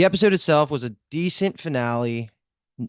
The episode itself was a decent finale.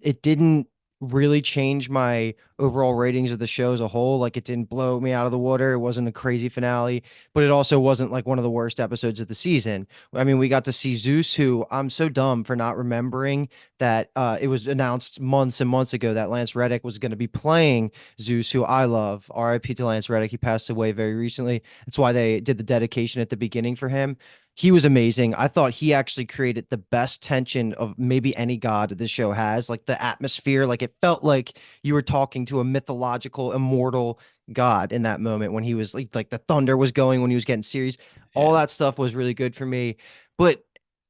It didn't really change my overall ratings of the show as a whole. Like it didn't blow me out of the water. It wasn't a crazy finale, but it also wasn't like one of the worst episodes of the season. I mean, we got to see Zeus, who I'm so dumb for not remembering that it was announced months and months ago that Lance Reddick was going to be playing Zeus, who I love. R.I.P. to Lance Reddick. He passed away very recently. That's why they did the dedication at the beginning for him. He was amazing. I thought he actually created the best tension of maybe any god this show has. Like the atmosphere, like it felt like you were talking to a mythological, immortal god in that moment when he was like the thunder was going when he was getting serious. All Yeah. that stuff was really good for me. But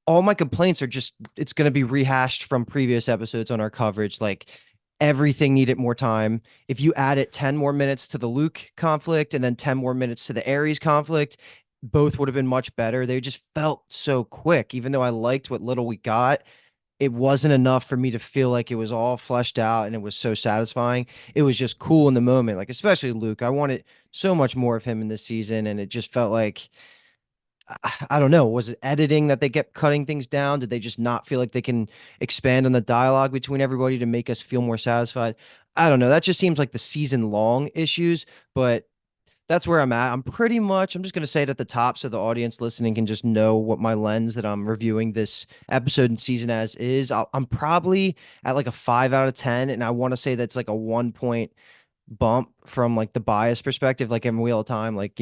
all my complaints are just it's going to be rehashed from previous episodes on our coverage. Like everything needed more time. If you added 10 more minutes to the Luke conflict and then 10 more minutes to the Ares conflict, both would have been much better. They just felt so quick. Even though I liked what little we got, it wasn't enough for me to feel like it was all fleshed out and it was so satisfying. It was just cool in the moment, like especially Luke. I wanted so much more of him in this season, and it just felt like I don't know. Was it editing that they kept cutting things down? Did they just not feel like they can expand on the dialogue between everybody to make us feel more satisfied? I don't know. That just seems like the season long issues, but that's where I'm at. I'm just going to say it at the top so the audience listening can just know what my lens that I'm reviewing this episode and season as is. I'm probably at like a 5 out of 10. And I want to say that's like a 1 point bump from like the bias perspective, like in Wheel of Time. Like,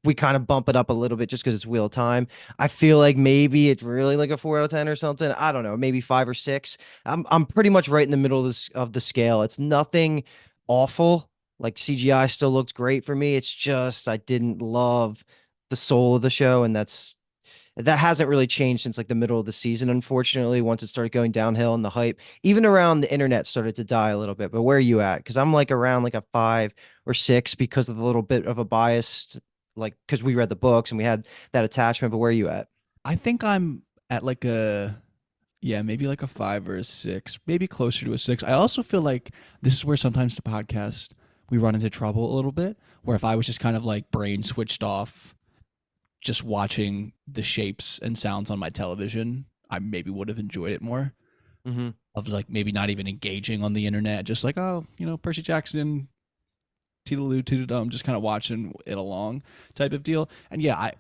we kind of bump it up a little bit just because it's Wheel of Time. I feel like maybe it's really like a 4 out of 10 or something. I don't know, maybe 5 or 6. I'm pretty much right in the middle of this of the scale. It's nothing awful. Like CGI still looked great for me. It's just I didn't love the soul of the show, and that hasn't really changed since like the middle of the season, unfortunately. Once it started going downhill and the hype, even around the internet, started to die a little bit. But where are you at? Because I'm like around like a 5 or 6 because of the little bit of a bias, like because we read the books and we had that attachment. But where are you at? I think I'm at like a yeah, maybe like a 5 or a 6, maybe closer to a 6. I also feel like this is where sometimes the podcast we run into trouble a little bit. Where if I was just kind of like brain switched off, just watching the shapes and sounds on my television, I maybe would have enjoyed it more. Mm-hmm. Of like maybe not even engaging on the internet, just like Percy Jackson, Toodaloo, Toodadum, just kind of watching it along type of deal. And yeah,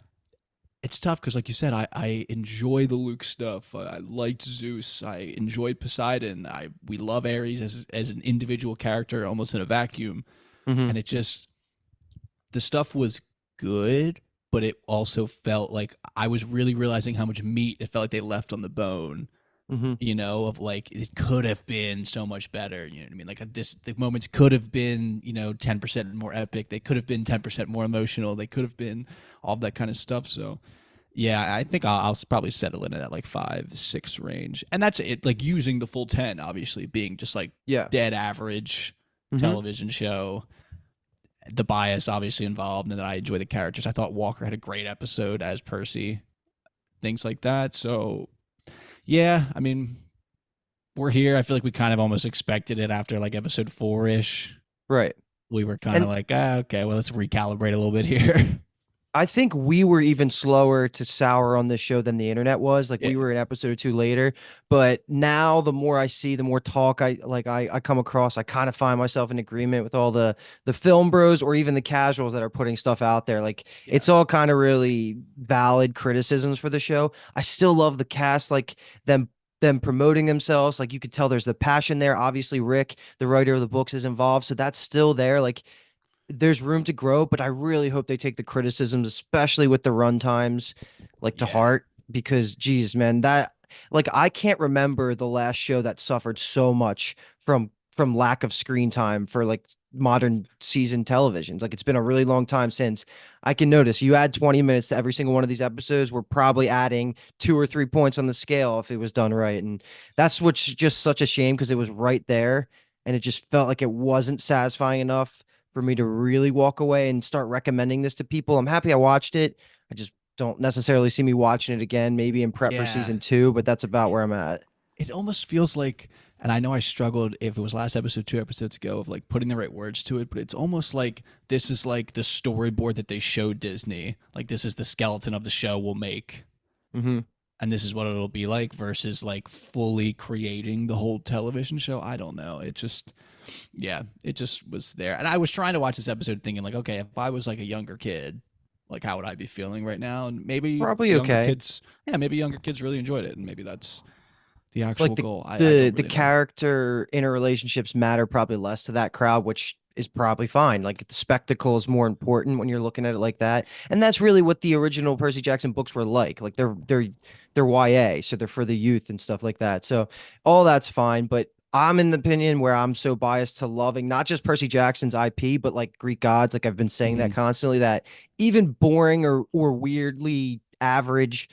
it's tough because like you said, I enjoy the Luke stuff. I liked Zeus. I enjoyed Poseidon. We love Ares as an individual character, almost in a vacuum. Mm-hmm. And it just the stuff was good, but it also felt like I was really realizing how much meat it felt like they left on the bone. Mm-hmm. Of like it could have been so much better. You know what I mean? Like the moments could have been 10% more epic. They could have been 10% more emotional. They could have been all that kind of stuff. So yeah, I think I'll probably settle in at that like 5, 6 range, and that's it. Like using the full 10, obviously being just like Yeah. dead average Mm-hmm. television show. The bias obviously involved, and then I enjoy the characters. I thought Walker had a great episode as Percy, things like that. So yeah, I mean, we're here. I feel like we kind of almost expected it after like episode 4-ish. Right. We were kind of And like, okay, well, let's recalibrate a little bit here. I think we were even slower to sour on this show than the internet was. Like Yeah, we were an episode or two later, but now the more I see, the more talk I come across, I kind of find myself in agreement with all the film bros or even the casuals that are putting stuff out there. Like yeah, it's all kind of really valid criticisms for the show. I still love the cast, like them promoting themselves. Like you could tell there's the passion there. Obviously, Rick, the writer of the books, is involved, so that's still there. Like there's room to grow, but I really hope they take the criticisms, especially with the run times, like to yeah, heart. Because, geez, man, that like I can't remember the last show that suffered so much from lack of screen time for like modern season televisions. Like it's been a really long time since I can notice you add 20 minutes to every single one of these episodes. We're probably adding 2 or 3 points on the scale if it was done right. And that's what's just such a shame because it was right there and it just felt like it wasn't satisfying enough for me to really walk away and start recommending this to people. I'm happy I watched it. I just don't necessarily see me watching it again, maybe in prep for yeah. season 2, but that's about where I'm at. It almost feels like, and I know I struggled if it was last episode, 2 episodes ago, of like putting the right words to it, but it's almost like this is like the storyboard that they showed Disney. Like this is the skeleton of the show we'll make. Mm-hmm. and this is what it'll be like versus like fully creating the whole television show. I don't know. It just, yeah, it just was there. And I was trying to watch this episode thinking like, okay, if I was like a younger kid, like how would I be feeling right now? And maybe Probably younger okay. kids, yeah, maybe younger kids really enjoyed it, and maybe that's the Like actual the goal. I the don't the really know. character interrelationships matter probably less to that crowd, which is probably fine. Like the spectacle is more important when you're looking at it like that. And that's really what the original Percy Jackson books were like. Like they're YA, so they're for the youth and stuff like that. So all that's fine, but I'm in the opinion where I'm so biased to loving not just Percy Jackson's IP, but like Greek gods. Like I've been saying that Mm-hmm. constantly, that even boring or weirdly average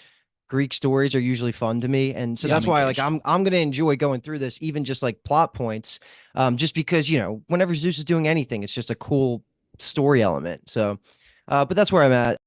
Greek stories are usually fun to me, and so Yeah, I'm that's why like engaged. I'm gonna enjoy going through this, even just like plot points, just because whenever Zeus is doing anything, it's just a cool story element. So, but that's where I'm at.